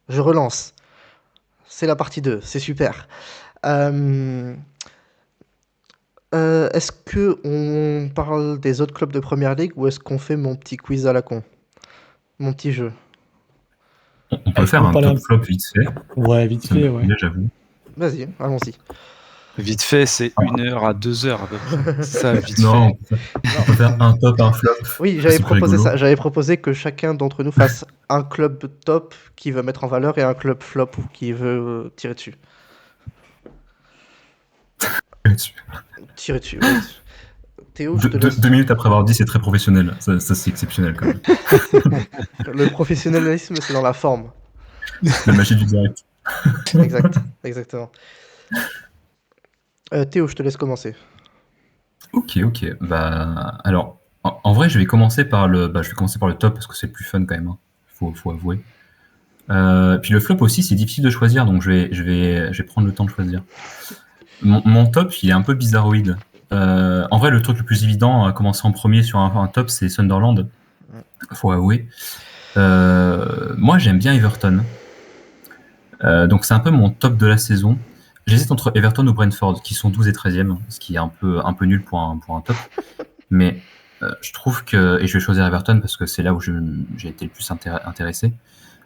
Je relance. C'est la partie 2, c'est super. Euh, est-ce que on parle des autres clubs de Première Ligue ou est-ce qu'on fait mon petit quiz à la con? Mon petit jeu. On peut Est-ce faire qu'on un parle top flop vite fait. Ouais, vite Ça me fait, fait ouais. plaisir, j'avoue. Vas-y, allons-y. Vite fait, c'est Ah. 1 heure à 2 heures à peu près. Ça, vite Non, fait. on peut faire un top, un flop. Oui, j'avais C'est plus proposé rigolo. ça. J'avais proposé que chacun d'entre nous fasse un club top qui veut mettre en valeur et un club flop qui veut tirer dessus. Tirer dessus, oui. Théo, je te laisse. 2 minutes après avoir dit, c'est très professionnel. Ça c'est exceptionnel quand même. Le professionnalisme, c'est dans la forme. La magie du direct. Exact, exactement. Théo, je te laisse commencer. Ok. Bah, alors, en vrai, je vais commencer par le top parce que c'est le plus fun quand même. Hein. Faut avouer. Puis le flop aussi, c'est difficile de choisir, donc je vais prendre le temps de choisir. Mon top, il est un peu bizarroïde. En vrai, le truc le plus évident à commencer en premier sur un top, c'est Sunderland. Faut avouer. Moi, j'aime bien Everton. Donc c'est un peu mon top de la saison. J'hésite entre Everton ou Brentford, qui sont 12 et 13e, ce qui est un peu nul pour un top. Mais je trouve que, et je vais choisir Everton parce que c'est là où j'ai été le plus intéressé,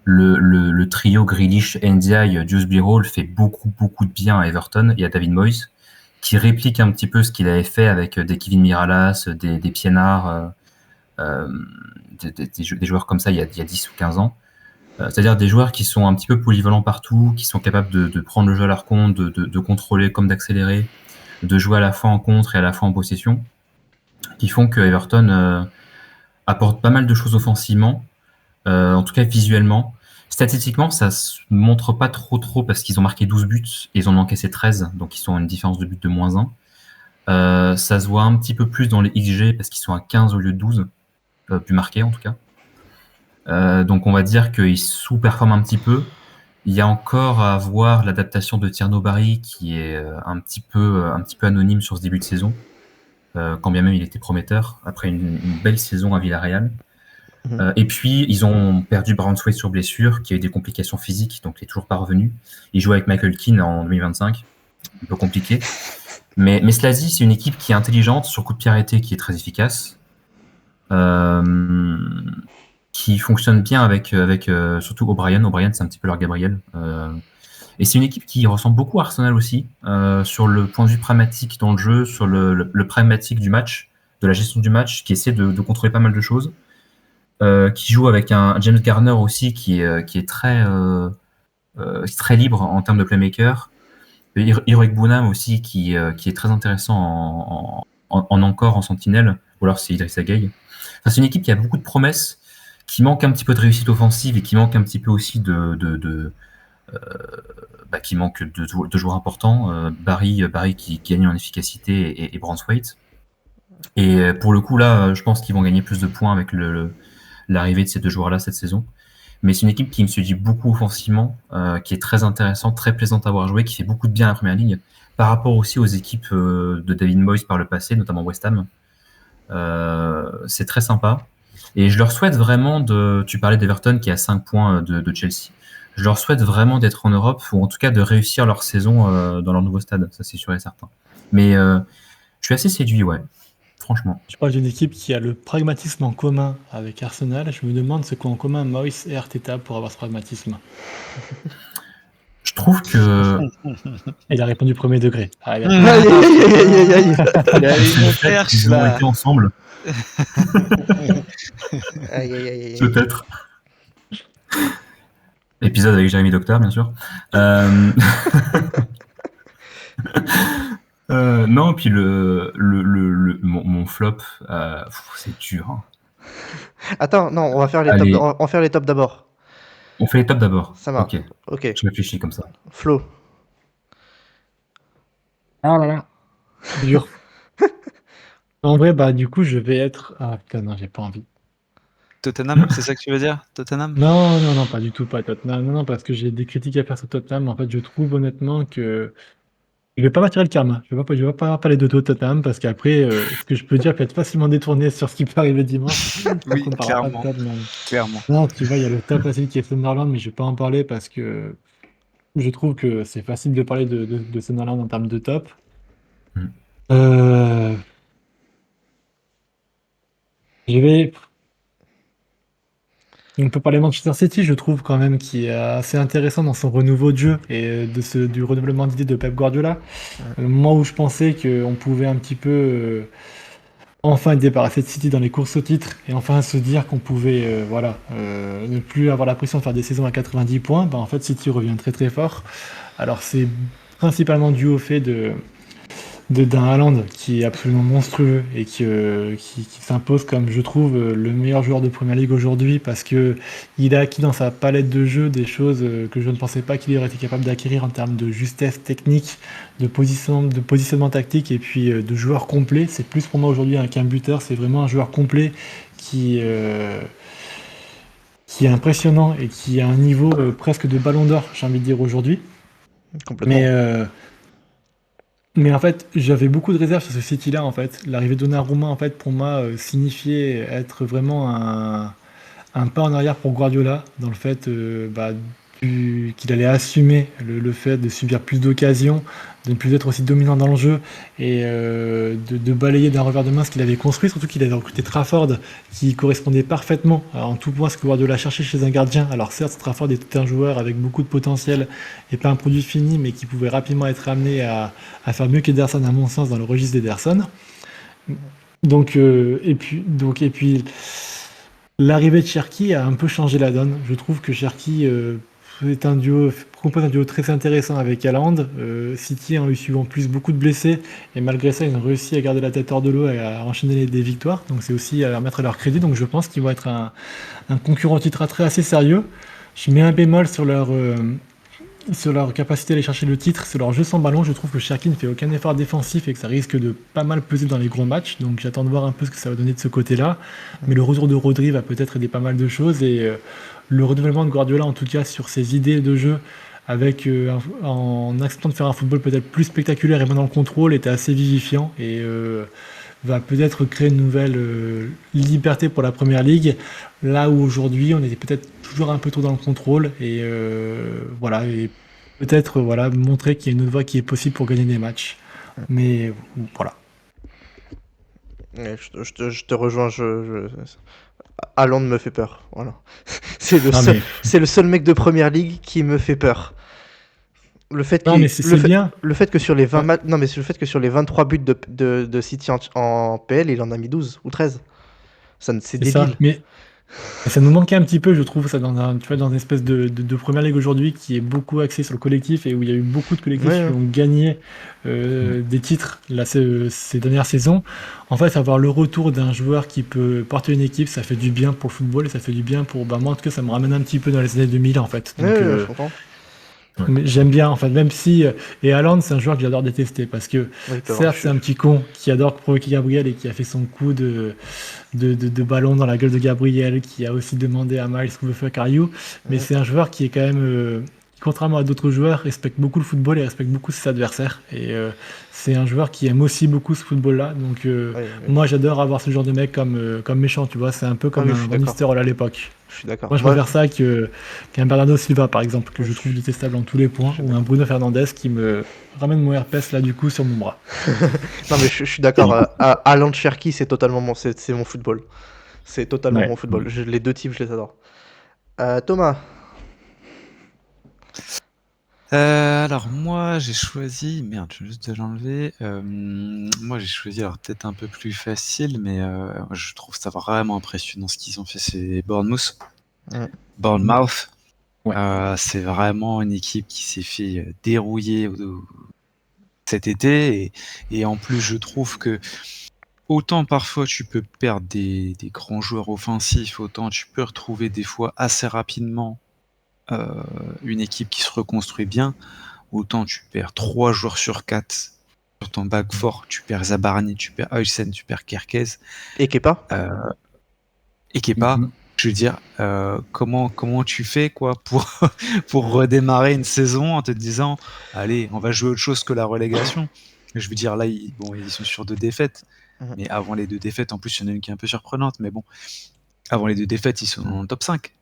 le trio Grealish, Ndiaye, Dewsbury Hall fait beaucoup de bien à Everton et à David Moyes, qui réplique un petit peu ce qu'il avait fait avec des Kevin Miralas, des Pienaar, des joueurs comme ça il y a 10 ou 15 ans. C'est-à-dire des joueurs qui sont un petit peu polyvalents partout, qui sont capables de prendre le jeu à leur compte, de contrôler comme d'accélérer, de jouer à la fois en contre et à la fois en possession, qui font que Everton apporte pas mal de choses offensivement, en tout cas visuellement. Statistiquement, ça se montre pas trop parce qu'ils ont marqué 12 buts et ils en ont encaissé 13, donc ils sont à une différence de but de -1. Ça se voit un petit peu plus dans les XG parce qu'ils sont à 15 au lieu de 12, plus marqués en tout cas. Donc on va dire qu'ils sous-performent un petit peu. Il y a encore à voir l'adaptation de Tierno Barry qui est un petit peu anonyme sur ce début de saison, quand bien même il était prometteur après une belle saison à Villarreal. Et puis ils ont perdu Braunthwaite sur blessure, qui a eu des complications physiques, donc il est toujours pas revenu. Il joue avec Michael Keane en 2025, un peu compliqué. Mais cela dit, c'est une équipe qui est intelligente sur coup de pied arrêté, qui est très efficace. Qui fonctionne bien avec surtout O'Brien. O'Brien, c'est un petit peu leur Gabriel. Et c'est une équipe qui ressemble beaucoup à Arsenal aussi, sur le point de vue pragmatique dans le jeu, sur le pragmatique du match, de la gestion du match, qui essaie de contrôler pas mal de choses. Qui joue avec un James Garner aussi, qui est très libre en termes de playmaker. Hiroek Bounam aussi, qui est très intéressant en encore, en sentinelle, ou alors c'est Idrissa Gueye. Enfin, c'est une équipe qui a beaucoup de promesses, qui manque un petit peu de réussite offensive et qui manque un petit peu aussi qui manque de joueurs importants. Barry qui gagne en efficacité et Braunthwaite. Et pour le coup, là, je pense qu'ils vont gagner plus de points avec l'arrivée de ces deux joueurs-là cette saison. Mais c'est une équipe qui me séduit beaucoup offensivement, qui est très intéressante, très plaisante à voir jouer, qui fait beaucoup de bien à la première ligne, par rapport aussi aux équipes de David Moyes par le passé, notamment West Ham. C'est très sympa. Et je leur souhaite vraiment tu parlais d'Everton qui est à 5 points de Chelsea. Je leur souhaite vraiment d'être en Europe, ou en tout cas de réussir leur saison dans leur nouveau stade, ça c'est sûr et certain. Mais je suis assez séduit, ouais. Franchement. Je parle d'une équipe qui a le pragmatisme en commun avec Arsenal. Je me demande ce qu'ont en commun Moyes et Arteta pour avoir ce pragmatisme. Je trouve que... Il a répondu premier degré. Ah, aïe, aïe, aïe. Il a une perche Ils ont là. été ensemble. Aïe, aïe, aïe, aïe. Peut-être. Épisode avec Jérémy Docteur, bien sûr. Non, puis mon flop, c'est dur. Hein. Attends, non, on va faire les Allez. tops. On va faire les tops d'abord. On fait les tops d'abord. Ça marche. Ok. Je réfléchis comme ça. Flo. Ah là là. Dur. En vrai, bah du coup, je vais être... Ah putain, non, j'ai pas envie. Tottenham, c'est ça que tu veux dire? Tottenham? Non, pas du tout, pas Tottenham. Non, parce que j'ai des critiques à faire sur Tottenham. En fait, je trouve honnêtement que Je vais pas m'attirer le karma. Je vais pas parler de Tottenham parce qu'après, ce que je peux dire peut être facilement détourné sur ce qui peut arriver dimanche. Oui, Donc on parlera pas de clairement, Tottenham. clairement. Non, tu vois, il y a le top facile qui est Sunderland, mais je vais pas en parler parce que je trouve que c'est facile de parler de Sunderland en termes de top. Mm. Euh, je vais On peut parler Manchester City, je trouve quand même, qui est assez intéressant dans son renouveau de jeu et du renouvellement d'idées de Pep Guardiola. Le moment où je pensais qu'on pouvait un petit peu enfin être débarrassé de City dans les courses au titre et enfin se dire qu'on pouvait ne plus avoir la pression de faire des saisons à 90 points, bah, en fait City revient très très fort. Alors c'est principalement dû au fait d'un Haaland qui est absolument monstrueux et qui s'impose comme, je trouve, le meilleur joueur de Première Ligue aujourd'hui parce que il a acquis dans sa palette de jeu des choses que je ne pensais pas qu'il aurait été capable d'acquérir en termes de justesse technique, de positionnement tactique et puis de joueur complet. C'est plus pour moi aujourd'hui qu'un buteur, c'est vraiment un joueur complet qui est impressionnant et qui a un niveau presque de ballon d'or, j'ai envie de dire aujourd'hui. Complètement. Mais en fait, j'avais beaucoup de réserves sur ce City-là, en fait. L'arrivée de Donnarumma, en fait, pour moi, signifiait être vraiment un pas en arrière pour Guardiola, dans le fait qu'il allait assumer le fait de subir plus d'occasions, de ne plus être aussi dominant dans le jeu, et de balayer d'un revers de main ce qu'il avait construit, surtout qu'il avait recruté Trafford, qui correspondait parfaitement en tout point à ce que Guardiola cherchait chez un gardien. Alors certes, Trafford était un joueur avec beaucoup de potentiel, et pas un produit fini, mais qui pouvait rapidement être amené à faire mieux qu'Ederson, à mon sens, dans le registre d'Ederson. Et puis, l'arrivée de Cherki a un peu changé la donne. Je trouve que Cherki propose un duo très intéressant avec Haaland. City a eu en plus beaucoup de blessés et malgré ça, ils ont réussi à garder la tête hors de l'eau et à enchaîner des victoires. Donc c'est aussi à leur mettre à leur crédit. Donc je pense qu'ils vont être un concurrent titre assez sérieux. Je mets un bémol sur leur capacité à aller chercher le titre, sur leur jeu sans ballon. Je trouve que Cherki ne fait aucun effort défensif et que ça risque de pas mal peser dans les gros matchs. Donc j'attends de voir un peu ce que ça va donner de ce côté-là. Mais le retour de Rodri va peut-être aider pas mal de choses. Et le renouvellement de Guardiola, en tout cas sur ses idées de jeu, en acceptant de faire un football peut-être plus spectaculaire et moins dans le contrôle, était assez vivifiant. Et va peut-être créer une nouvelle liberté pour la Première Ligue, là où aujourd'hui on était peut-être toujours un peu trop dans le contrôle et peut-être montrer qu'il y a une autre voie qui est possible pour gagner des matchs. Mais voilà. Ouais, je te rejoins. Haaland me fait peur. Voilà. C'est le seul mec de Première Ligue qui me fait peur. Le fait bien. Le fait que sur les 20 non, mais le fait que sur les 23 buts de City en PL, il en a mis 12 ou 13. C'est débile. Ça. Mais ça nous manquait un petit peu, je trouve, ça dans une espèce de Première Ligue aujourd'hui qui est beaucoup axée sur le collectif et où il y a eu beaucoup de collectifs qui ont gagné des titres là, ces dernières saisons. En fait, avoir le retour d'un joueur qui peut porter une équipe, ça fait du bien pour le football et ça fait du bien pour... moi, en tout cas, ça me ramène un petit peu dans les années 2000, en fait. Donc, je comprends. Mais j'aime bien, en fait, même si... et Haaland, c'est un joueur que j'adore détester, parce que, certes, c'est un petit con qui adore provoquer Gabriel et qui a fait son coup de ballon dans la gueule de Gabriel, qui a aussi demandé à Miles who the fuck are you, mais c'est un joueur qui est quand même... contrairement à d'autres joueurs, respecte beaucoup le football et respecte beaucoup ses adversaires. Et c'est un joueur qui aime aussi beaucoup ce football-là. Donc moi, j'adore avoir ce genre de mec comme méchant, tu vois. C'est un peu comme un Van Nistelrooy à l'époque. Je suis d'accord. Moi, je préfère ça qu'un Bernardo Silva, par exemple, que je trouve détestable en tous les points, ou un Bruno Fernandes qui me ramène mon herpès, là, du coup, sur mon bras. Non, mais je suis d'accord. Haaland Cherki, c'est totalement c'est mon football. C'est totalement mon football. Les deux types, je les adore. Thomas. Alors moi j'ai choisi, merde, je viens juste de l'enlever. Moi j'ai choisi, alors peut-être un peu plus facile, mais je trouve ça vraiment impressionnant ce qu'ils ont fait, c'est Bournemouth. Bournemouth. Ouais. C'est vraiment une équipe qui s'est fait dérouiller cet été et en plus je trouve que autant parfois tu peux perdre des grands joueurs offensifs, autant tu peux retrouver des fois assez rapidement une équipe qui se reconstruit bien, autant tu perds 3 joueurs sur 4 sur ton back fort, tu perds Zabarni, tu perds Huysen, tu perds Kerkez. Et Kepa. Et Kepa. Je veux dire, comment tu fais quoi pour redémarrer une saison en te disant, allez, on va jouer autre chose que la relégation. Je veux dire, là, ils sont sur 2 défaites, mais avant les 2 défaites, en plus, il y en a une qui est un peu surprenante, mais bon, avant les 2 défaites, ils sont dans le top 5.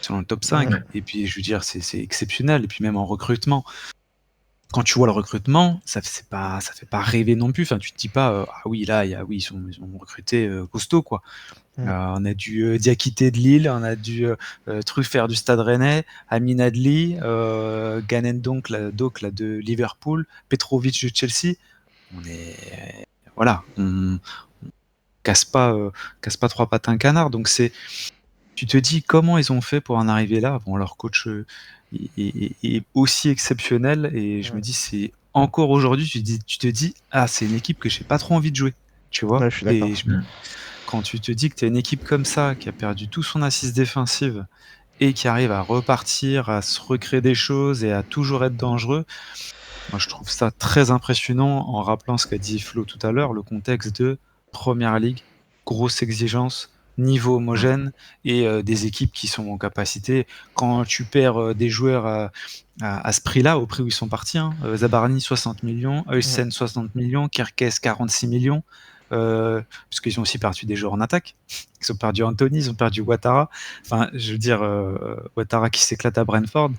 Ils sont dans le top 5, et puis je veux dire, c'est exceptionnel, et puis même en recrutement. Quand tu vois le recrutement, ça fait pas rêver non plus. Enfin, tu te dis pas, ah oui, là, ils ont recruté costaud, quoi. On a du Diakité de Lille, on a du Truffert du Stade Rennais, Amin Adli, Ghanen Donk là, de Liverpool, Petrovic de Chelsea. On casse pas 3 pattes à un canard. Donc tu te dis comment ils ont fait pour en arriver là. Bon, leur coach est aussi exceptionnel, et je me dis, c'est encore aujourd'hui, tu te dis, ah, c'est une équipe que j'ai pas trop envie de jouer, tu vois. Ouais, je suis d'accord. Quand tu te dis que tu as une équipe comme ça, qui a perdu tout son assise défensive et qui arrive à repartir, à se recréer des choses et à toujours être dangereux, moi je trouve ça très impressionnant, en rappelant ce qu'a dit Flo tout à l'heure, le contexte de Première Ligue, grosse exigence, niveau homogène, et des équipes qui sont en capacité, quand tu perds des joueurs à ce prix-là, au prix où ils sont partis, Zabarni 60 millions, Heusen 60 millions, Kerkez 46 millions, parce qu'ils ont aussi perdu des joueurs en attaque. Ils ont perdu Anthony, ils ont perdu Ouattara. Enfin, je veux dire, Ouattara qui s'éclate à Brentford.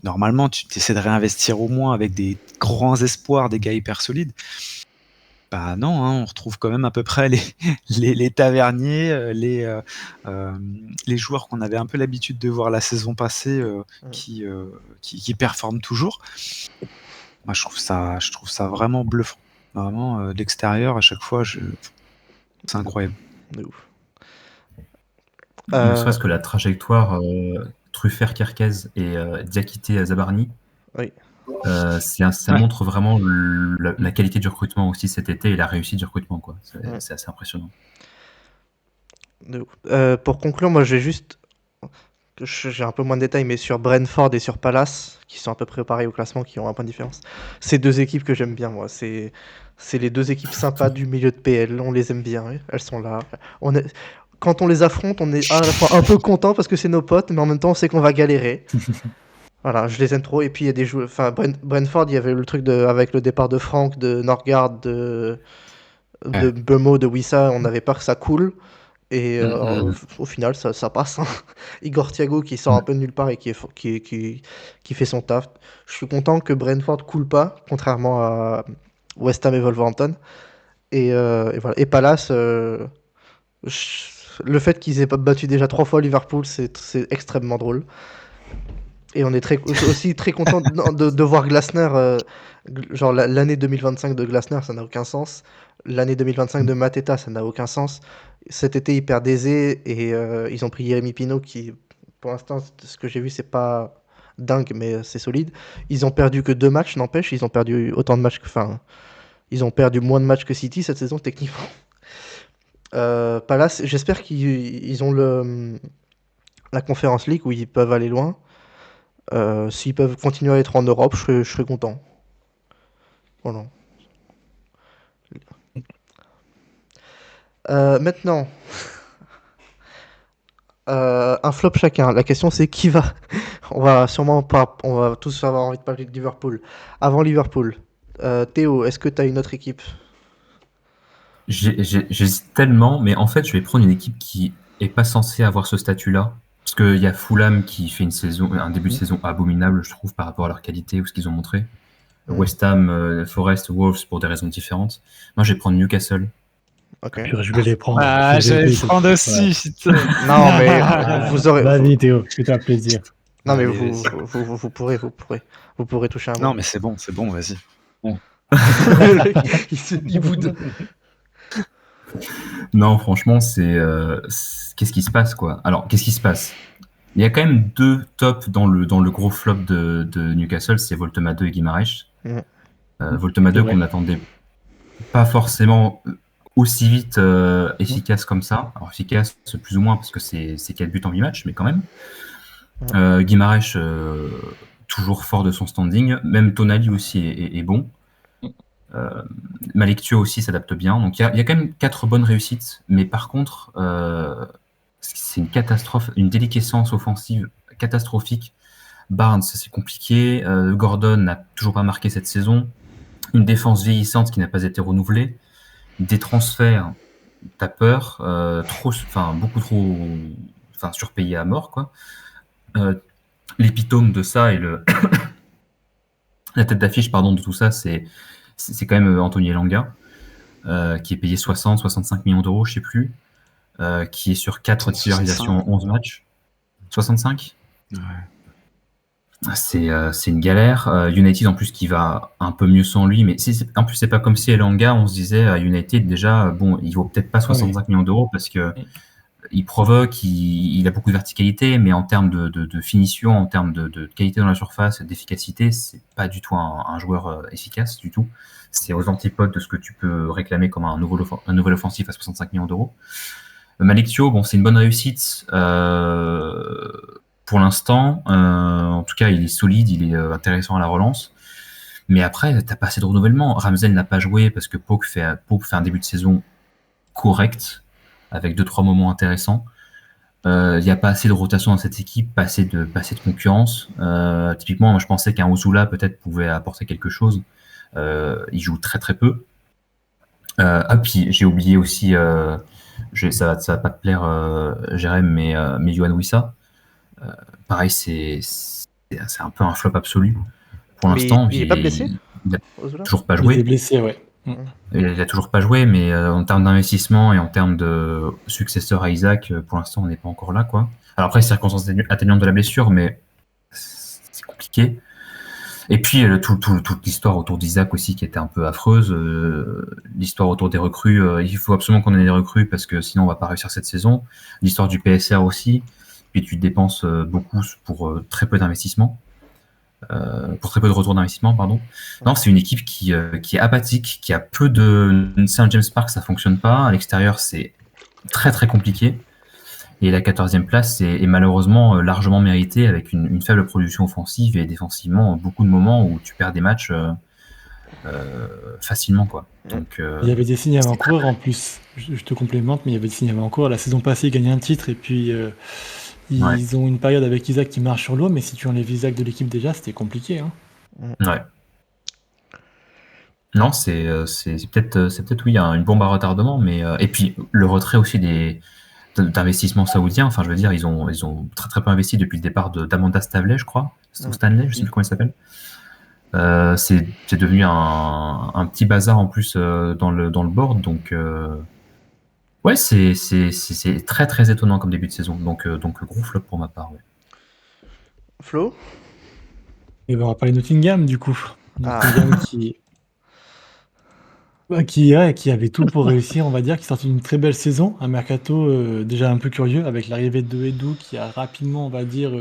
Normalement, tu essaies de réinvestir au moins avec des grands espoirs, des gars hyper solides. Bah non, on retrouve quand même à peu près les taverniers, les joueurs qu'on avait un peu l'habitude de voir la saison passée, qui performent toujours. Moi, je trouve ça vraiment bluffant. Vraiment, de l'extérieur, à chaque fois, c'est incroyable. De ouf. Ne serait-ce que la trajectoire Truffert, Kerkez et Diakité Zabarni, ça montre vraiment la qualité du recrutement aussi cet été, et la réussite du recrutement, quoi. C'est assez impressionnant. Pour conclure, moi j'ai un peu moins de détails, mais sur Brentford et sur Palace, qui sont à peu près pareils au classement, qui ont un point de différence. C'est 2 équipes que j'aime bien, moi. C'est les 2 équipes sympas du milieu de PL. On les aime bien, elles sont là. Quand on les affronte, on est à la fois un peu content parce que c'est nos potes, mais en même temps on sait qu'on va galérer. Voilà, je les aime trop. Et puis il y a des joueurs. Enfin, Brentford, il y avait le truc avec le départ de Frank, de Norgard, de Bemo, de Wissa. On avait peur que ça coule. Et au final, ça passe. Igor Thiago qui sort un peu de nulle part et qui fait son taf. Je suis content que Brentford coule pas, contrairement à West Ham et Wolverhampton. Et voilà. Et Palace, le fait qu'ils aient pas battu déjà 3 fois Liverpool, c'est extrêmement drôle. Et on est aussi très content de voir Glasner. Genre l'année 2025 de Glasner, ça n'a aucun sens. L'année 2025 de Mateta, ça n'a aucun sens. Cet été, ils perdent Eze et ils ont pris Jérémy Pino qui, pour l'instant, ce que j'ai vu, c'est pas dingue, mais c'est solide. Ils ont perdu que 2 matchs, n'empêche. Ils ont perdu autant de matchs ils ont perdu moins de matchs que City cette saison, techniquement. Palace, j'espère qu'ils ont la Conference League où ils peuvent aller loin. S'ils peuvent continuer à être en Europe, je serais content. Voilà. Maintenant, un flop chacun. La question c'est qui va. On va tous avoir envie de parler de Liverpool. Avant Liverpool, Théo, est-ce que tu as une autre équipe? J'hésite tellement, mais en fait, je vais prendre une équipe qui est pas censée avoir ce statut-là. Parce qu'il y a Fulham qui fait un début de saison abominable, je trouve, par rapport à leur qualité ou ce qu'ils ont montré. West Ham, Forest, Wolves, pour des raisons différentes. Moi, je vais prendre Newcastle. Okay. Je vais les prendre. Je vais les prendre aussi. Non, mais vous aurez. Vas-y, Théo, fais-toi plaisir. Non, mais vous pourrez toucher un mot. Non, mais c'est bon, vas-y. Bon. il boude. Non, franchement, qu'est-ce qui se passe, quoi? Alors, qu'est-ce qui se passe? Il y a quand même 2 tops dans le gros flop de Newcastle, c'est Voltema 2 et Guimarães. Voltema 2 qu'on n'attendait pas forcément aussi vite efficace comme ça. Alors efficace plus ou moins parce que c'est 4 buts en 8 matchs, mais quand même. Guimarães toujours fort de son standing. Même Tonali aussi est bon. Malik Thiaw aussi s'adapte bien. Donc il y a quand même 4 bonnes réussites, mais par contre, c'est une catastrophe, une déliquescence offensive catastrophique. Barnes, c'est compliqué. Gordon n'a toujours pas marqué cette saison. Une défense vieillissante qui n'a pas été renouvelée. Des transferts, t'as peur. Beaucoup trop surpayés à mort, quoi. L'épitome de ça et la tête d'affiche de tout ça, c'est quand même Anthony Elanga, qui est payé 60-65 millions d'euros, je sais plus, qui est sur 4 titularisations en 11 matchs. 65 ? Ouais. C'est une galère. United en plus qui va un peu mieux sans lui, mais en plus c'est pas comme si Elanga, on se disait à United déjà, bon, il vaut peut-être pas 65 millions d'euros parce que il provoque, il a beaucoup de verticalité, mais en termes de finition, en termes de qualité dans la surface, d'efficacité, c'est pas du tout un joueur efficace du tout. C'est aux antipodes de ce que tu peux réclamer comme un nouvel offensif à 65 millions d'euros. Malik Thiaw, bon, c'est une bonne réussite pour l'instant. En tout cas, il est solide, il est intéressant à la relance. Mais après, t'as pas assez de renouvellement. Ramsdale n'a pas joué parce que Pope fait un début de saison correct, avec 2-3 moments intéressants. Il n'y a pas assez de rotation dans cette équipe, pas assez de concurrence. Typiquement, moi, je pensais qu'un Ozula peut-être pouvait apporter quelque chose. Il joue très très peu. Puis j'ai oublié aussi, ça va pas te plaire, Jérém, mais Yohan Wissa. Pareil, c'est un peu un flop absolu pour l'instant. Il est pas blessé ? Il a toujours pas joué. Il est blessé, ouais. Il a toujours pas joué, mais en termes d'investissement et en termes de successeur à Isaac, pour l'instant, on n'est pas encore là, quoi. Alors après, circonstances atténuantes de la blessure, mais c'est compliqué. Et puis toute l'histoire autour d'Isaac aussi qui était un peu affreuse. L'histoire autour des recrues, il faut absolument qu'on ait des recrues parce que sinon on va pas réussir cette saison. L'histoire du PSR aussi. Puis tu dépenses beaucoup pour très peu d'investissement. Pour très peu de retour d'investissement, pardon. Non, c'est une équipe qui est apathique, qui a peu de... Saint James Park, ça fonctionne pas. À l'extérieur, c'est très très compliqué. Et la 14e place est malheureusement largement méritée avec une faible production offensive et défensivement beaucoup de moments où tu perds des matchs facilement, quoi. Donc, il y avait des signes avant-coureurs en plus. Je te complémente, mais il y avait des signes avant-coureurs. La saison passée, ils gagnaient un titre et puis... Ils ont une période avec Isaac qui marche sur l'eau, mais si tu enlèves Isaac de l'équipe déjà, c'était compliqué. Hein. Ouais. Non, c'est peut-être oui, une bombe à retardement, mais et puis le retrait aussi d'investissements saoudiens. Enfin, je veux dire, ils ont très très peu investi depuis le départ d'Amanda Stanley, je crois, ou Stanley, je sais plus comment il s'appelle. C'est devenu un petit bazar en plus dans le board, donc. Ouais, c'est très très étonnant comme début de saison, donc gros flop pour ma part. Ouais. Flo ? Et ben on va parler de Nottingham du coup. Nottingham qui avait tout pour réussir, on va dire, qui sortit une très belle saison, un mercato déjà un peu curieux avec l'arrivée de Edu qui a rapidement, on va dire,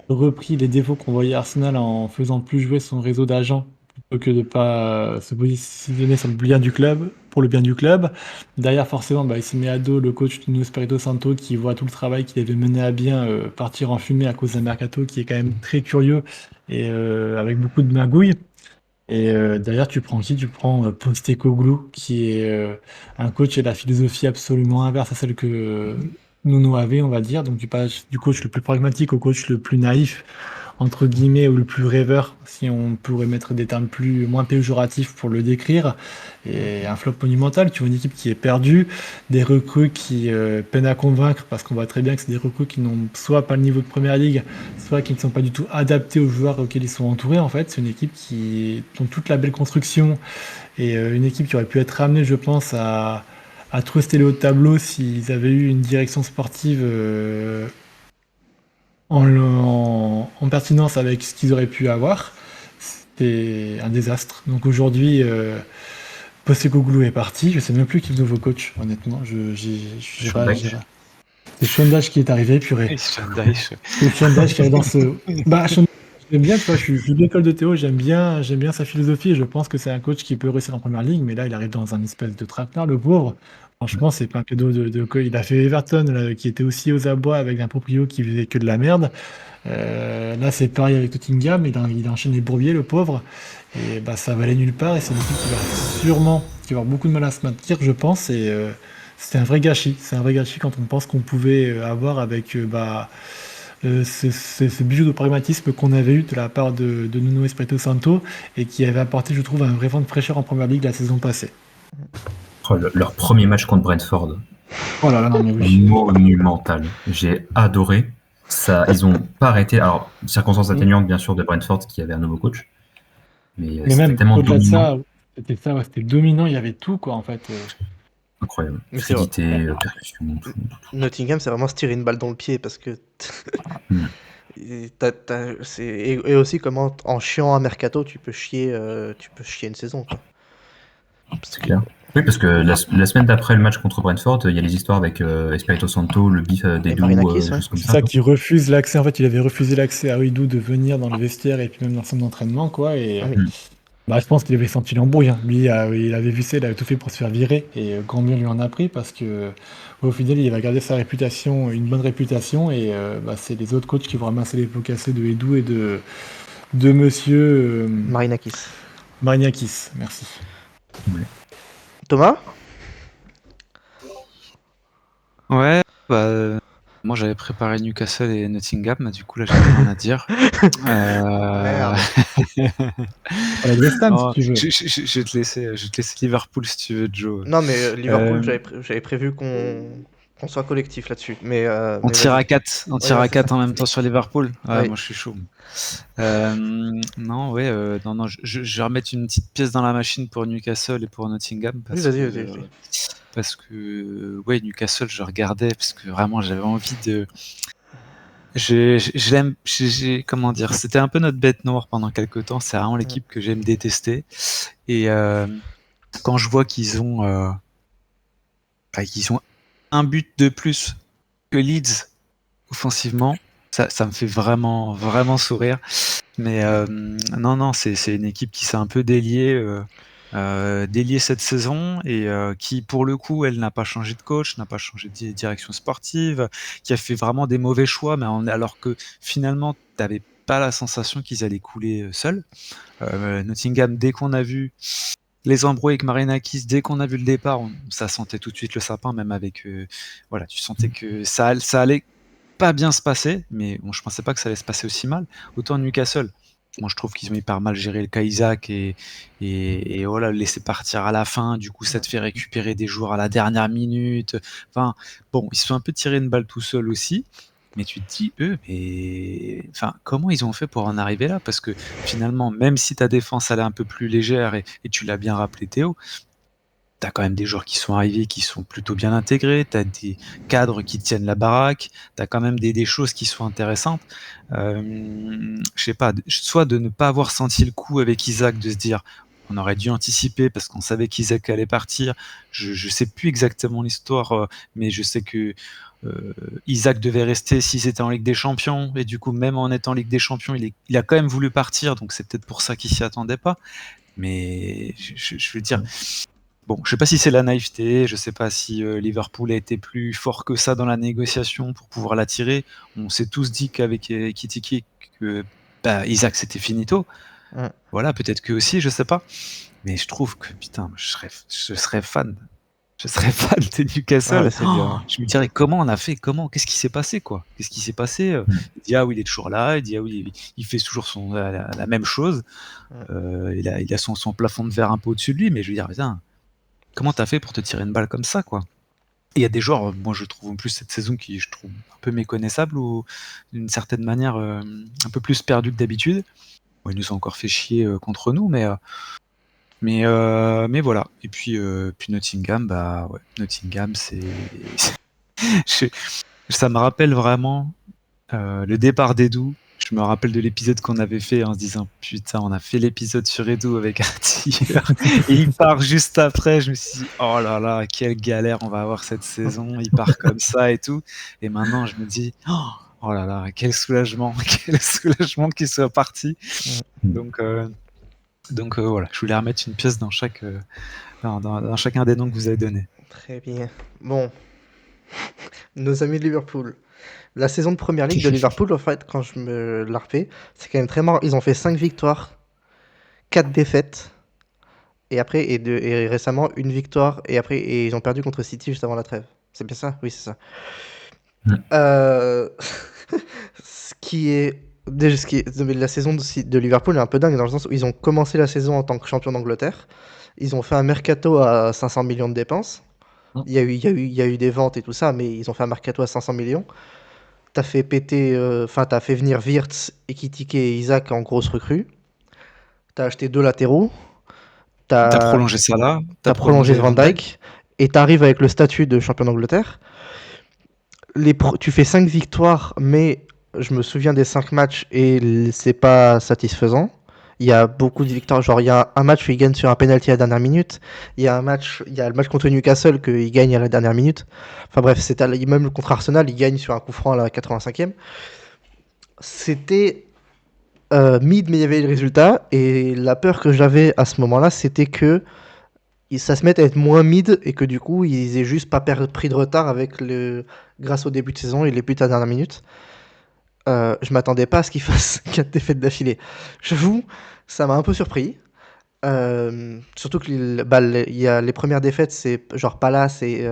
repris les défauts qu'on voyait à Arsenal en faisant plus jouer son réseau d'agents plutôt que de pas se positionner sur le bien du club, pour le bien du club. Derrière, forcément, il se met à dos le coach Nuno Espirito Santo qui voit tout le travail qu'il avait mené à bien partir en fumée à cause d'un mercato qui est quand même très curieux et avec beaucoup de magouilles. Et derrière, tu prends qui ? Tu prends Postecoglou, qui est un coach et la philosophie absolument inverse à celle que Nuno avait, on va dire. Donc tu passes du coach le plus pragmatique au coach le plus naïf, entre guillemets, ou le plus rêveur, si on pourrait mettre des termes moins péjoratifs pour le décrire. Et un flop monumental, tu vois une équipe qui est perdue, des recrues qui peinent à convaincre, parce qu'on voit très bien que c'est des recrues qui n'ont soit pas le niveau de Première Ligue, soit qui ne sont pas du tout adaptés aux joueurs auxquels ils sont entourés. En fait, c'est une équipe qui ont toute la belle construction, et une équipe qui aurait pu être ramenée, je pense, à truster le haut de tableau s'ils avaient eu une direction sportive en pertinence avec ce qu'ils auraient pu avoir. C'était un désastre. Donc aujourd'hui, Postecoglou est parti. Je sais même plus qui est le nouveau coach, honnêtement. C'est Shondage qui est arrivé, purée. C'est Shondage qui est dans ce... J'aime bien, tu vois, je suis de l'école de Théo, j'aime bien sa philosophie et je pense que c'est un coach qui peut réussir en Première Ligue, mais là, il arrive dans un espèce de traquenard, le pauvre. Franchement, c'est pas un cadeau il a fait Everton, là, qui était aussi aux abois avec un proprio qui faisait que de la merde. Là, c'est pareil avec Nottingham, il a enchaîné les bourbiers, le pauvre, et bah, ça va aller nulle part, et c'est une équipe qui va avoir beaucoup de mal à se maintenir, je pense, et c'est un vrai gâchis. C'est un vrai gâchis quand on pense qu'on pouvait avoir avec ce bijou de pragmatisme qu'on avait eu de la part de Nuno Espirito Santo, et qui avait apporté, je trouve, un vrai vent de fraîcheur en Première Ligue la saison passée. Leur premier match contre Brentford. Oh là là, non mais oui. Monumental. J'ai adoré. Ça, ils ont pas arrêté. Alors, circonstances atténuantes, bien sûr, de Brentford qui avait un nouveau coach. Mais Mais c'était même tellement au-delà de dominant. ça, ouais, c'était dominant, il y avait tout, quoi, en fait. Incroyable. Mais c'est Fluidité, percussion, tout. Nottingham, c'est vraiment se tirer une balle dans le pied parce que. Mm. Et aussi comment en chiant un mercato tu peux chier une saison quoi. C'est clair. Oui, parce que la semaine d'après le match contre Brentford, il y a les histoires avec Espirito Santo, le bif d'Edu, Marinakis, ouais. juste comme C'est ça. ça qui refuse l'accès. En fait, il avait refusé l'accès à Huidou de venir dans le vestiaire et puis même dans son entraînement, quoi. Et Ah oui. bah, je pense qu'il avait senti l'embrouille, hein. Lui, il avait vu ça, il avait tout fait pour se faire virer. Et grand bien lui en a pris parce que au final, il va garder sa réputation, une bonne réputation. Et bah, c'est les autres coachs qui vont ramasser les pots cassés de Huidou et de monsieur Marinakis. Marinakis. Merci. Ouais. Thomas. Ouais, bah, moi j'avais préparé Newcastle et Nottingham, du coup là j'ai rien à dire. Merde. Voilà, West Ham, Non, si tu veux. je vais te laisser Liverpool si tu veux, Joe. Non mais Liverpool, Euh, j'avais prévu qu'on soit collectif là-dessus. Mais On tire vas-y. à 4, Ouais, c'est ça. en même temps sur Liverpool. Ouais, Oui. moi je suis chaud. Non, ouais, non, je vais remettre une petite pièce dans la machine pour Newcastle et pour Nottingham Oui, vas-y. parce que ouais, Newcastle, je regardais parce que vraiment j'avais envie de. Je l'aime, comment dire, c'était un peu notre bête noire pendant quelques temps. C'est vraiment l'équipe que j'aime détester. Et quand je vois qu'ils ont un but de plus que Leeds offensivement, ça me fait vraiment, vraiment sourire. Mais non, c'est une équipe qui s'est un peu déliée cette saison et qui, pour le coup, elle n'a pas changé de coach, n'a pas changé de direction sportive, qui a fait vraiment des mauvais choix, mais alors que finalement, tu n'avais pas la sensation qu'ils allaient couler seuls. Nottingham, dès qu'on a vu les embrouilles avec Marinakis, dès qu'on a vu le départ, ça sentait tout de suite le sapin, même avec voilà, tu sentais que ça allait pas bien se passer, mais bon, je pensais pas que ça allait se passer aussi mal. Autant Newcastle, moi je trouve qu'ils ont hyper mal géré le cas Isaac et voilà, le laisser partir à la fin, du coup ça te fait récupérer des joueurs à la dernière minute. Enfin, bon, ils se sont un peu tiré une balle tout seuls aussi. Mais tu te dis, eux, mais enfin, comment ils ont fait pour en arriver là? Parce que finalement, même si ta défense elle est un peu plus légère, et tu l'as bien rappelé Théo, tu as quand même des joueurs qui sont arrivés, qui sont plutôt bien intégrés, tu as des cadres qui tiennent la baraque, tu as quand même des choses qui sont intéressantes. Je sais pas, soit de ne pas avoir senti le coup avec Isaac, de se dire on aurait dû anticiper parce qu'on savait qu'Isaac allait partir. Je sais plus exactement l'histoire, mais je sais que Isaac devait rester s'ils étaient en Ligue des Champions, et du coup, même en étant en Ligue des Champions, il a quand même voulu partir, donc c'est peut-être pour ça qu'il s'y attendait pas. Mais je veux dire, bon, je sais pas si c'est la naïveté, je sais pas si Liverpool a été plus fort que ça dans la négociation pour pouvoir l'attirer. On s'est tous dit qu'avec Ekitike, que Isaac c'était finito. Ouais. Voilà, peut-être que aussi, je sais pas. Mais je trouve que putain, je serais fan. Je serais fan de Newcastle. Ouais, c'est dur. Je me dirais comment on a fait, qu'est-ce qui s'est passé quoi? Qu'est-ce qui s'est passé? Il dit ah oui, il est toujours là, il dit ah oui, il fait toujours la même chose. Il a son plafond de verre un peu au-dessus de lui, mais je veux dire, putain, comment t'as fait pour te tirer une balle comme ça, quoi? Il y a des joueurs, moi je trouve en plus cette saison qui je trouve un peu méconnaissable ou d'une certaine manière un peu plus perdu que d'habitude. Bon, ils nous ont encore fait chier contre nous, mais voilà. Et puis Nottingham, bah ouais, Nottingham, ça me rappelle vraiment le départ d'Edu. Je me rappelle de l'épisode qu'on avait fait en se disant putain, on a fait l'épisode sur Edu avec Arthur et il part juste après. Je me suis dit oh là là, quelle galère on va avoir cette saison. Il part comme ça et tout. Et maintenant, je me dis oh là là, quel soulagement, quel soulagement qu'il soit parti. Donc Donc voilà, je voulais remettre une pièce dans chacun des noms que vous avez donnés. Très bien. Bon, nos amis de Liverpool. La saison de Première Ligue de Liverpool, en fait, quand je me la refais, c'est quand même très marrant. Ils ont fait 5 victoires, 4 défaites, et après, et récemment, une victoire, et ils ont perdu contre City juste avant la trêve. C'est bien ça? Oui, c'est ça. Euh, la saison de Liverpool est un peu dingue dans le sens où ils ont commencé la saison en tant que champion d'Angleterre. Ils ont fait un mercato à 500 millions de dépenses. Il y a eu des ventes et tout ça, mais ils ont fait un mercato à 500 millions. T'as fait t'as fait venir Wirtz, Ekitike et Isaac en grosse recrue. T'as acheté 2 latéraux. T'as prolongé Salah, T'as prolongé Van Dijk. Et t'arrives avec le statut de champion d'Angleterre. Tu fais 5 victoires, mais je me souviens des 5 matchs et c'est pas satisfaisant. Il y a beaucoup de victoires, genre il y a un match où ils gagnent sur un penalty à la dernière minute. Il y a le match contre Newcastle qu'ils gagnent à la dernière minute. Enfin bref, même contre Arsenal, ils gagnent sur un coup franc à la 85e. C'était mid, mais il y avait le résultat. Et la peur que j'avais à ce moment-là, c'était que ça se mette à être moins mid et que du coup, ils aient juste pas pris de retard grâce au début de saison et les buts à la dernière minute. Je m'attendais pas à ce qu'ils fassent 4 défaites d'affilée. J'avoue, ça m'a un peu surpris. Surtout que il y a les premières défaites, c'est genre Palace et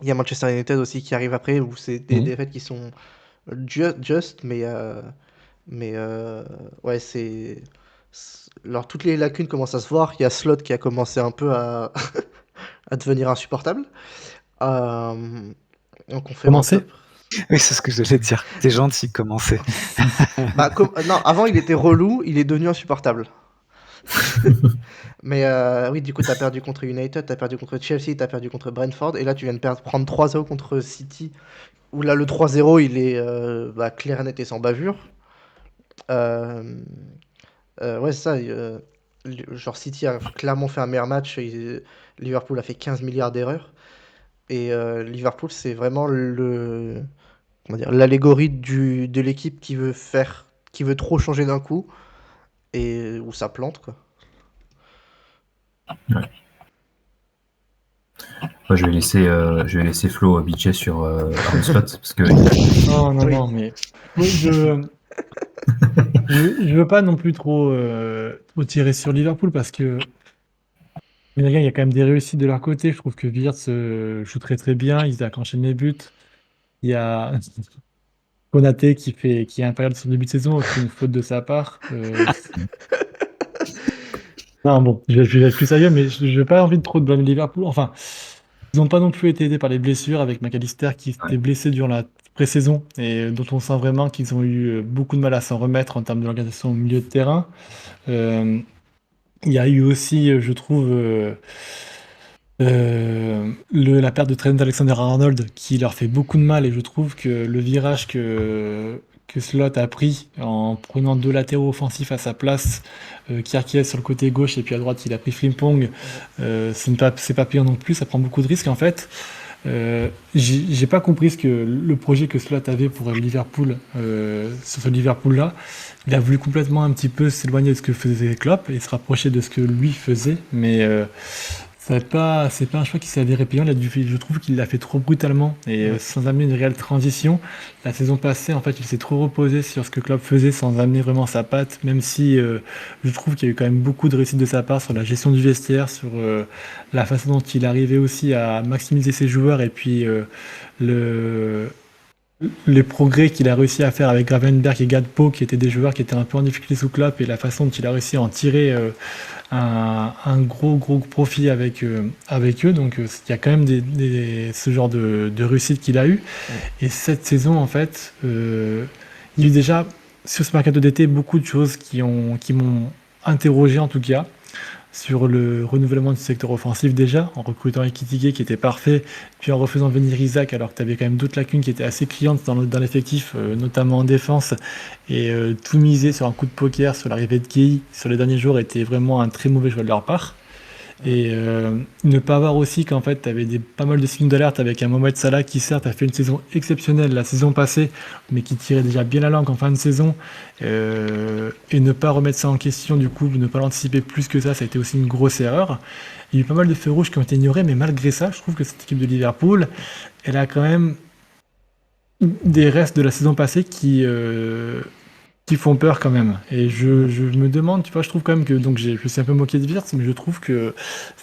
il y a Manchester United aussi qui arrive après, où c'est des défaites qui sont just, mais ouais, alors toutes les lacunes commencent à se voir. Il y a Slot qui a commencé un peu à devenir insupportable. Donc on fait Commencer. Oui, c'est ce que j'allais dire. T'es gentil, commencer. Non, avant il était relou, il est devenu insupportable. Mais oui, du coup, t'as perdu contre United, t'as perdu contre Chelsea, t'as perdu contre Brentford, et là tu viens de prendre 3-0 contre City, où là le 3-0 il est clair, net et sans bavure. Ouais, c'est ça. Genre City a clairement fait un meilleur match, et Liverpool a fait 15 milliards d'erreurs. Et Liverpool, c'est vraiment comment dire, l'allégorie de l'équipe qui veut trop changer d'un coup et où ça plante, quoi. Ouais. Moi, je vais laisser Flo bitcher sur Arne Slot parce que Non, mais je veux pas non plus trop tirer sur Liverpool parce que il y a quand même des réussites de leur côté. Je trouve que Wirtz joue très très bien. Isaac enchaîne les buts. Il y a Konaté qui est impérial sur le début de saison, aucune faute de sa part. Non, bon, je vais être plus sérieux, mais je n'ai pas envie de trop de blâmer Liverpool. Enfin, ils n'ont pas non plus été aidés par les blessures avec McAllister qui s'était blessé durant la pré-saison et dont on sent vraiment qu'ils ont eu beaucoup de mal à s'en remettre en termes de l'organisation au milieu de terrain. Il y a eu aussi, je trouve, la perte de Trent Alexander-Arnold qui leur fait beaucoup de mal et je trouve que le virage que Slot a pris en prenant 2 latéraux offensifs à sa place, Kierkegaard sur le côté gauche et puis à droite il a pris Frimpong, c'est pas payant non plus, ça prend beaucoup de risques en fait. J'ai pas compris le projet que Slot avait pour Liverpool, sur ce Liverpool-là. Il a voulu complètement un petit peu s'éloigner de ce que faisait Klopp et se rapprocher de ce que lui faisait, mais c'est pas un choix qui s'est avéré payant. Je trouve qu'il l'a fait trop brutalement et sans amener une réelle transition. La saison passée, en fait, il s'est trop reposé sur ce que Klopp faisait sans amener vraiment sa patte, même si je trouve qu'il y a eu quand même beaucoup de réussite de sa part sur la gestion du vestiaire, sur la façon dont il arrivait aussi à maximiser ses joueurs et puis les progrès qu'il a réussi à faire avec Gravenberch et Gakpo, qui étaient des joueurs qui étaient un peu en difficulté sous Klopp, et la façon dont il a réussi à en tirer un gros profit avec eux. Donc il y a quand même ce genre de réussite qu'il a eu. Et cette saison, en fait, il y a eu déjà, sur ce mercato d'été, beaucoup de choses qui m'ont interrogé, en tout cas, sur le renouvellement du secteur offensif déjà, en recrutant Ekitike qui était parfait, puis en refaisant venir Isaac alors que tu avais quand même d'autres lacunes qui étaient assez criantes dans l'effectif, notamment en défense, et tout miser sur un coup de poker, sur l'arrivée de Gueye sur les derniers jours était vraiment un très mauvais choix de leur part. Et ne pas avoir aussi qu'en fait, tu avais pas mal de signes d'alerte avec un Mohamed Salah qui certes a fait une saison exceptionnelle la saison passée, mais qui tirait déjà bien la langue en fin de saison. Et ne pas remettre ça en question, du coup, ne pas l'anticiper plus que ça a été aussi une grosse erreur. Il y a eu pas mal de feux rouges qui ont été ignorés, mais malgré ça, je trouve que cette équipe de Liverpool, elle a quand même des restes de la saison passée qui font peur quand même. Et je me demande, tu vois, je trouve quand même que, donc je me suis un peu moqué de Wirtz, mais je trouve que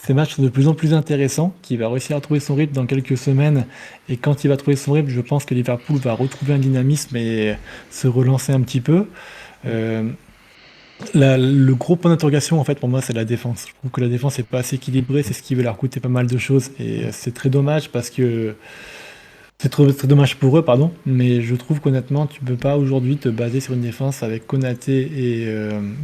ces matchs sont de plus en plus intéressants, qu'il va réussir à trouver son rythme dans quelques semaines. Et quand il va trouver son rythme, je pense que Liverpool va retrouver un dynamisme et se relancer un petit peu. Euh, le gros point d'interrogation, en fait, pour moi, c'est la défense. Je trouve que la défense n'est pas assez équilibrée, c'est ce qui veut leur coûter pas mal de choses. Et c'est très dommage parce que c'est très dommage pour eux, pardon, mais je trouve qu'honnêtement, tu peux pas aujourd'hui te baser sur une défense avec Konaté et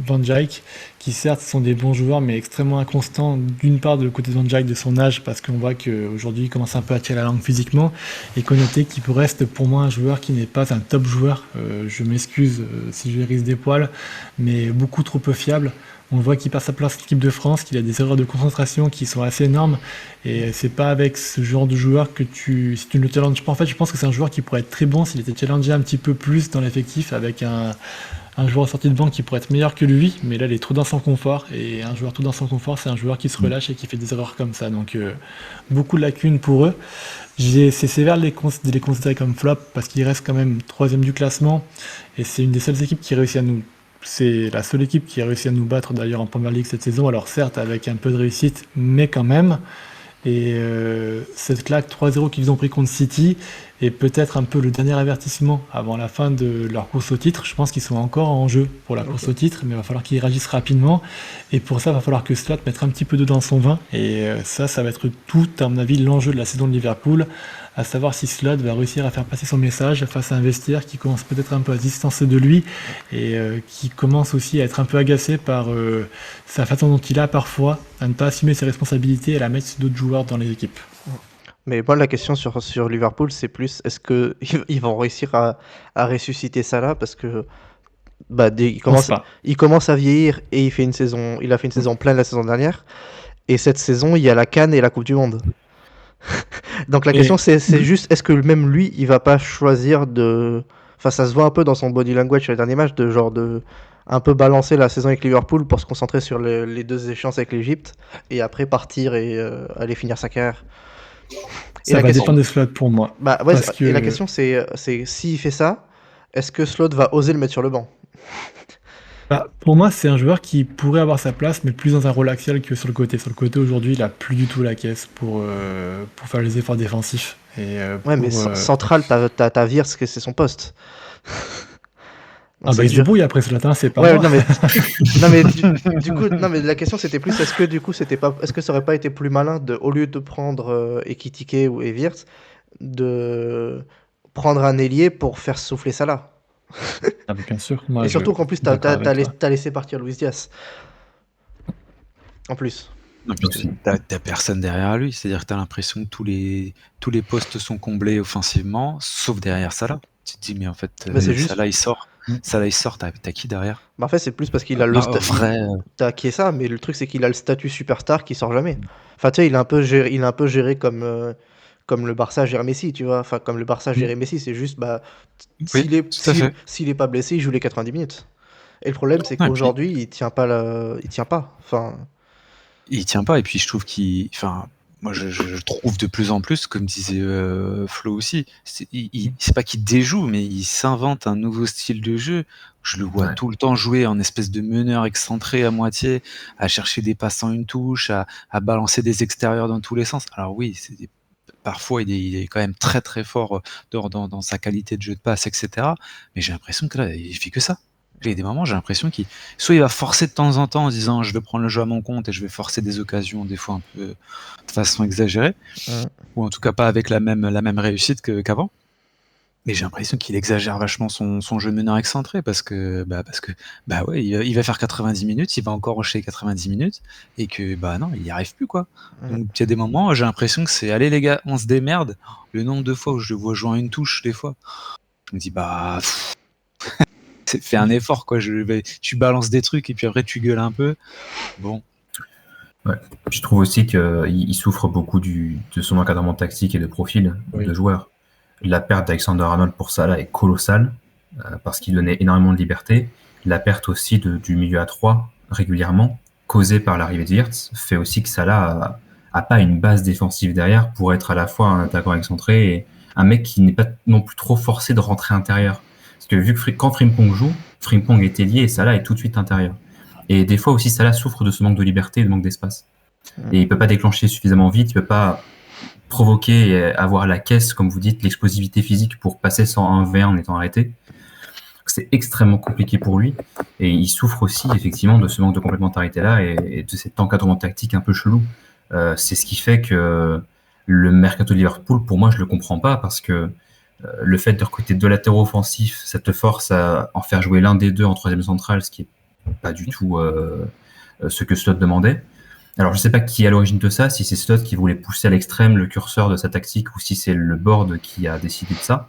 Van Dijk, qui certes sont des bons joueurs, mais extrêmement inconstants. D'une part, de côté de Van Dijk, de son âge, parce qu'on voit qu'aujourd'hui, il commence un peu à tirer la langue physiquement, et Konaté qui reste pour moi un joueur qui n'est pas un top joueur. Je m'excuse si je hérisse des poils, mais beaucoup trop peu fiable. On voit qu'il perd sa place en équipe de France, qu'il a des erreurs de concentration qui sont assez énormes. Et c'est pas avec ce genre de joueur que si tu ne le challenges pas. En fait, je pense que c'est un joueur qui pourrait être très bon s'il était challengé un petit peu plus dans l'effectif avec un joueur sorti de banc qui pourrait être meilleur que lui. Mais là, il est trop dans son confort. Et un joueur tout dans son confort, c'est un joueur qui se relâche et qui fait des erreurs comme ça. Donc, beaucoup de lacunes pour eux. C'est sévère de les considérer comme flop parce qu'il reste quand même troisième du classement. Et c'est une des seules équipes qui réussit à nous. C'est la seule équipe qui a réussi à nous battre d'ailleurs en Première Ligue cette saison. Alors certes avec un peu de réussite, mais quand même. Et cette claque 3-0 qu'ils ont pris contre City est peut-être un peu le dernier avertissement avant la fin de leur course au titre. Je pense qu'ils sont encore en jeu pour la course au titre, mais il va falloir qu'ils réagissent rapidement. Et pour ça, il va falloir que Slot mette un petit peu d'eau dans son vin. Et ça va être tout, à mon avis, l'enjeu de la saison de Liverpool, à savoir si Slot va réussir à faire passer son message face à un vestiaire qui commence peut-être un peu à se distancer de lui et qui commence aussi à être un peu agacé par sa façon dont il a parfois à ne pas assumer ses responsabilités et à la mettre sur d'autres joueurs dans les équipes. Mais moi, la question sur Liverpool, c'est plus est-ce qu'ils vont réussir à ressusciter Salah parce que bah, il commence à vieillir et il a fait une saison pleine la saison dernière. Et cette saison, il y a la CAN et la Coupe du Monde. Donc la question, c'est juste est-ce que même lui, il va pas choisir de. Enfin, ça se voit un peu dans son body language sur les derniers matchs, de un peu balancer la saison avec Liverpool pour se concentrer sur les deux échéances avec l'Égypte et après partir et aller finir sa carrière. Ça va dépendre des slots pour moi. Bah, ouais, et la question, c'est s'il fait ça, est-ce que Slot va oser le mettre sur le banc? Bah, pour moi, c'est un joueur qui pourrait avoir sa place, mais plus dans un rôle axial que sur le côté. Sur le côté, aujourd'hui, il a plus du tout la caisse pour faire les efforts défensifs. Ouais, mais central, t'as Wirtz, que c'est son poste. Donc il se débrouille après ce latin, c'est pas moi. Non mais du coup, non mais la question c'était plus est-ce que ça aurait pas été plus malin au lieu de prendre Ekitike ou Wirtz, de prendre un ailier pour faire souffler Salah. Ah, bien sûr. Et surtout qu'en plus t'as laissé partir Luis Diaz. En plus. Non, puis t'as personne derrière lui, c'est-à-dire que t'as l'impression que tous les postes sont comblés offensivement, sauf derrière Salah. Tu te dis mais en fait Salah il sort. T'as qui derrière? Bah en fait c'est plus parce qu'il a le t'as qui est ça, mais le truc c'est qu'il a le statut superstar qui sort jamais. Enfin tu sais il est un peu géré comme le Barça gère Messi, tu vois. Enfin comme le Barça gère Messi, c'est juste bah s'il est pas blessé, il joue les 90 minutes. Et le problème c'est qu'aujourd'hui il tient pas. Enfin il tient pas et puis je trouve moi je trouve de plus en plus, comme disait Flo aussi, c'est pas qu'il déjoue, mais il s'invente un nouveau style de jeu. Je le vois tout le temps jouer en espèce de meneur excentré à moitié, à chercher des passes en une touche, à balancer des extérieurs dans tous les sens. Alors oui, parfois il est quand même très très fort dans sa qualité de jeu de passe, etc. Mais j'ai l'impression que là, il fait que ça. Il y a des moments, j'ai l'impression qu'il va forcer de temps en temps en disant je vais prendre le jeu à mon compte et je vais forcer des occasions des fois un peu de façon exagérée, ou en tout cas pas avec la même réussite qu'avant. Mais j'ai l'impression qu'il exagère vachement son jeu meneur excentré parce que ouais, il va faire 90 minutes, il va encore enchaîner 90 minutes et que non, il n'y arrive plus quoi. Donc il y a des moments, j'ai l'impression que c'est allez les gars, on se démerde. Le nombre de fois où je le vois jouer à une touche des fois, je me dis fais un effort quoi, tu balances des trucs et puis après tu gueules un peu. Bon. Je trouve aussi qu'il souffre beaucoup de son encadrement tactique et de profil de joueur. La perte d'Alexander-Arnold pour Salah est colossale, parce qu'il donnait énormément de liberté. La perte aussi du milieu à 3 régulièrement, causée par l'arrivée de Wirtz, fait aussi que Salah a pas une base défensive derrière pour être à la fois un attaquant excentré et un mec qui n'est pas non plus trop forcé de rentrer intérieur. Parce que vu que quand Frimpong joue, Frimpong est ailier et Salah est tout de suite intérieur. Et des fois aussi, Salah souffre de ce manque de liberté et de manque d'espace. Et il peut pas déclencher suffisamment vite, il peut pas provoquer et avoir la caisse, comme vous dites, l'explosivité physique pour passer sans 1v1 en étant arrêté. C'est extrêmement compliqué pour lui. Et il souffre aussi, effectivement, de ce manque de complémentarité-là et de cet encadrement tactique un peu chelou. C'est ce qui fait que le mercato de Liverpool, pour moi, je le comprends pas parce que le fait de recruter deux latéraux offensifs, ça te force à en faire jouer l'un des deux en troisième centrale, ce qui est pas du tout ce que Slot demandait. Alors, je sais pas qui est à l'origine de ça, si c'est Slot qui voulait pousser à l'extrême le curseur de sa tactique ou si c'est le board qui a décidé de ça.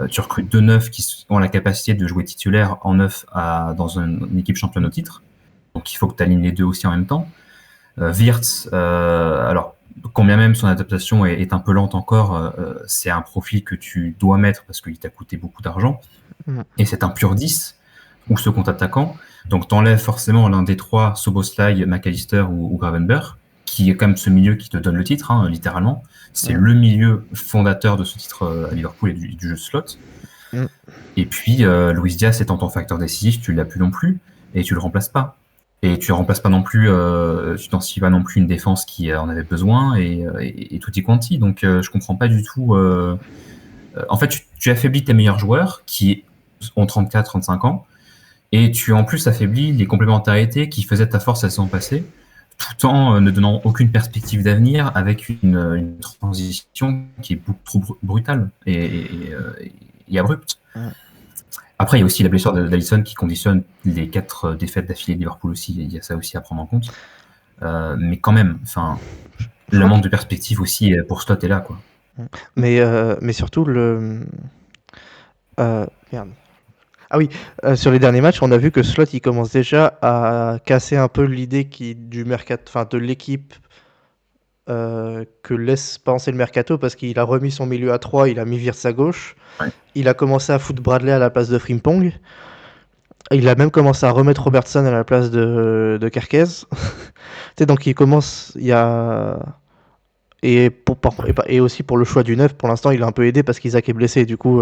Tu recrutes deux neufs qui ont la capacité de jouer titulaire en neuf dans une équipe championne au titre. Donc, il faut que tu alignes les deux aussi en même temps. Wirtz, alors, combien même son adaptation est un peu lente encore, c'est un profil que tu dois mettre parce qu'il t'a coûté beaucoup d'argent. Et c'est un pur 10 ou second attaquant. Donc, t'enlèves forcément l'un des trois, Szoboszlai, McAllister ou Gravenberch, qui est quand même ce milieu qui te donne le titre, hein, littéralement. C'est le milieu fondateur de ce titre à Liverpool et du jeu de Slot. Et puis, Luis Diaz étant ton facteur décisif, tu l'as plus non plus, et tu le remplaces pas. Et tu remplaces pas non plus, tu t'en pas non plus une défense qui en avait besoin, et tutti quanti. Donc, je comprends pas du tout. En fait, tu affaiblis tes meilleurs joueurs qui ont 34-35 ans, et tu en plus affaiblis les complémentarités qui faisaient ta force à son passé, tout en ne donnant aucune perspective d'avenir, avec une transition qui est beaucoup trop brutale et abrupte. Après, il y a aussi la blessure d'Alisson qui conditionne les 4 défaites d'affilée de Liverpool aussi. Il y a ça aussi à prendre en compte. Mais quand même, le manque de perspective aussi pour Slot est là, quoi. Mais surtout merde. Ah oui, sur les derniers matchs, on a vu que Slot il commence déjà à casser un peu l'idée du mercato, enfin de l'équipe que laisse penser le mercato, parce qu'il a remis son milieu à 3, il a mis Wirtz à gauche, il a commencé à foutre Bradley à la place de Frimpong, il a même commencé à remettre Robertson à la place de Kerkez. Donc il commence, il y a... Et aussi pour le choix du neuf, pour l'instant il a un peu aidé parce qu'Isaac est blessé, du coup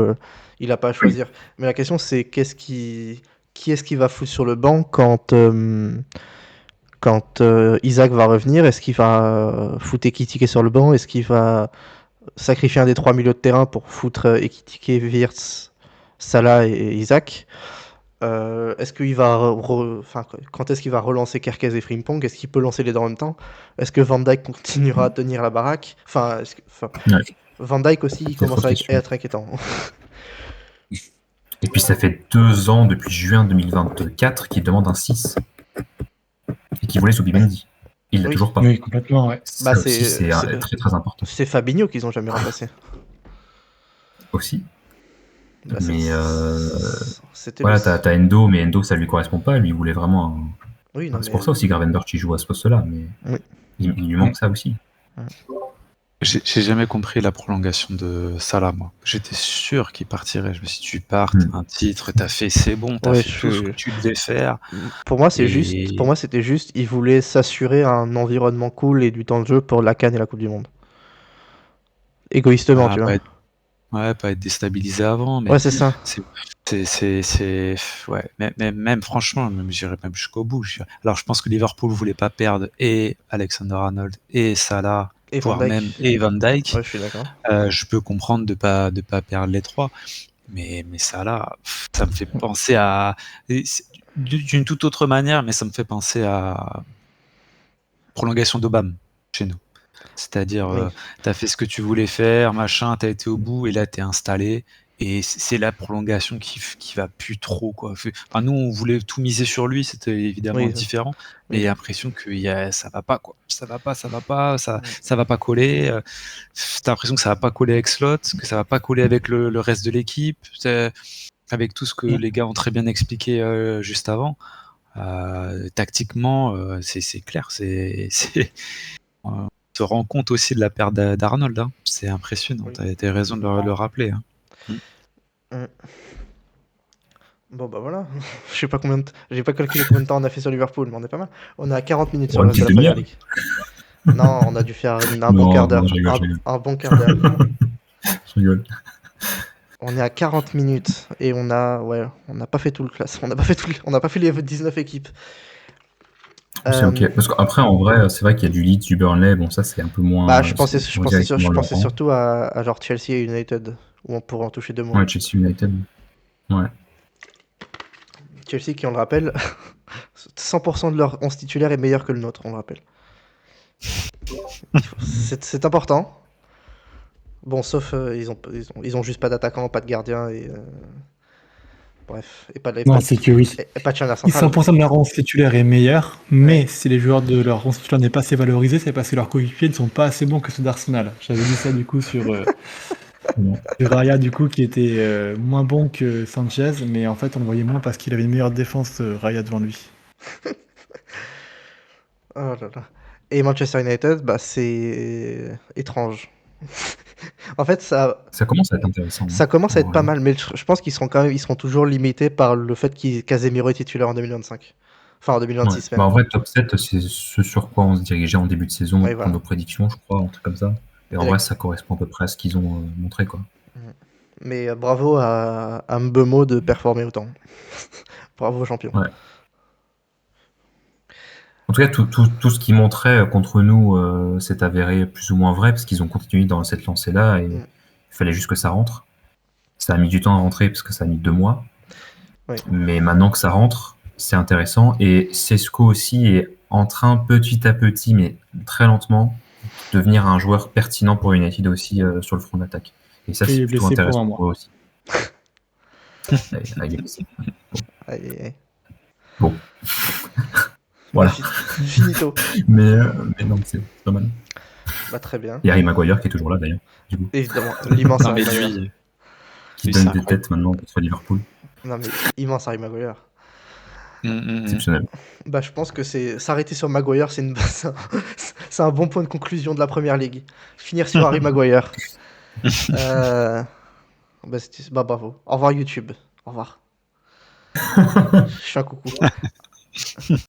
il n'a pas à choisir. Mais la question c'est qui est-ce qui va foutre sur le banc quand Isaac va revenir? Est-ce qu'il va foutre Ekitike sur le banc? Est-ce qu'il va sacrifier un des 3 milieux de terrain pour foutre Ekitike, Wirtz, Salah et Isaac? Est-ce qu'il va quand est-ce qu'il va relancer Kerkez et Frimpong? Est-ce qu'il peut lancer les deux en même temps? Est-ce que Van Dijk continuera à tenir la baraque? Van Dijk aussi il commence à être inquiétant. Et puis ça fait 2 ans depuis juin 2024 qu'il demande un 6 et qu'il voulait Zubimendi. Il l'a toujours pas. Oui, complètement, ouais. Ça aussi, c'est très très important. C'est Fabinho qu'ils ont jamais remplacé. Aussi. Bah, mais voilà, t'as Endo, mais Endo ça lui correspond pas. Lui il voulait vraiment c'est pour ça aussi Gravenberch il joue à ce poste-là, mais il lui manque ça aussi. J'ai jamais compris la prolongation de Salah, moi. J'étais sûr qu'il partirait. Je me suis dit, tu pars, un titre, t'as fait, c'est bon, t'as fait tout ce que tu devais faire. Pour moi, c'était juste, il voulait s'assurer un environnement cool et du temps de jeu pour la CAN et la Coupe du Monde. Égoïstement, tu vois. Pas être déstabilisé avant, mais ouais, c'est ça. Ouais, même franchement, j'irais même jusqu'au bout. Alors, je pense que Liverpool voulait pas perdre et Alexander-Arnold et Salah, et voire même et Van Dijk. Ouais, je suis d'accord. Je peux comprendre de pas perdre les 3, mais Salah, ça me fait penser à d'une toute autre manière, mais ça me fait penser à prolongation d'Obama chez nous. C'est-à-dire, t'as fait ce que tu voulais faire, machin, t'as été au bout, et là t'es installé, et c'est la prolongation qui va plus trop, quoi. Enfin, nous, on voulait tout miser sur lui, c'était évidemment différent, mais il y a l'impression que ça va pas, quoi. Ça va pas coller. T'as l'impression que ça va pas coller avec Slot, que ça va pas coller avec le reste de l'équipe, avec tout ce que les gars ont très bien expliqué juste avant. Tactiquement, c'est clair, on se rend compte aussi de la perte d'Arnold, hein. C'est impressionnant. Oui. T'as raison de le rappeler, hein. Mm. Bon bah voilà, je sais pas j'ai pas calculé combien de temps on a fait sur Liverpool, mais on est pas mal. On est à 40 minutes sur Ouais, le reste de la une Première demi-heure. Ligue. Non, on a dû faire un bon Non, quart non, d'heure. je rigole, je rigole. Un bon quart d'heure. Je rigole. On est à 40 minutes et on n'a pas fait tout le classe. On n'a pas fait les 19 équipes. C'est ok. Parce qu'après, en vrai, c'est vrai qu'il y a du Leeds, du Burnley. Bon, ça, c'est un peu moins. Bah, je pensais directement leur rang. surtout à genre Chelsea et United, où on pourrait en toucher deux mots. Ouais, Chelsea United. Ouais. Chelsea, qui on le rappelle, 100% de leur 11 titulaire est meilleur que le nôtre, on le rappelle. C'est important. Bon, sauf ils ont juste pas d'attaquant, pas de gardien et bref, et pas de Non, c'est que oui. et pas de charnière centrale. 100% de leur 11 titulaire est meilleur, mais si les joueurs de leur 11 titulaire n'est pas assez valorisé, c'est parce que leurs coéquipiers ne sont pas assez bons que ceux d'Arsenal. J'avais dit ça du coup sur Raya, du coup, qui était moins bon que Sanchez, mais en fait on le voyait moins parce qu'il avait une meilleure défense, Raya, devant lui. Oh là là. Et Manchester United, bah c'est étrange. En fait, Ça commence à être intéressant. ça commence à être Ouais. pas mal, mais je pense qu'ils seront toujours limités par le fait qu'il Casemiro est titulaire en 2025. Enfin, en 2026 Ouais. même. Bah, en vrai, top 7, c'est ce sur quoi on se dirigeait en début de saison, Ouais, pour voilà. nos prédictions, je crois, un truc comme ça. Et en Et- vrai, ça correspond à peu près à ce qu'ils ont montré, quoi. Mais bravo à Mbeumo de performer autant. Bravo champion. Ouais. En tout cas, tout ce qu'ils montraient contre nous s'est avéré plus ou moins vrai, parce qu'ils ont continué dans cette lancée-là, et il fallait juste que ça rentre. Ça a mis du temps à rentrer, parce que ça a mis 2 mois. Oui. Mais maintenant que ça rentre, c'est intéressant. Et Sesko aussi est en train, petit à petit, mais très lentement, de devenir un joueur pertinent pour United aussi sur le front d'attaque. Et ça, Il c'est est plutôt blessé pour intéressant un pour mois. eux aussi. Il est blessé. Allez. Bon. Voilà. Finito. Mais non, c'est pas mal. Bah, très bien. Et Harry Maguire qui est toujours là d'ailleurs. Du coup. Évidemment, l'immense Non, mais Harry Maguire. lui, Qui Oui, donne c'est des incroyable. têtes maintenant contre Liverpool. Non, mais immense Harry Maguire. Exceptionnel. Bah, je pense que s'arrêter sur Maguire, c'est un bon point de conclusion de la Première Ligue. Finir sur Harry Maguire. Bah, bravo. Au revoir YouTube. Au revoir. Je suis un coucou.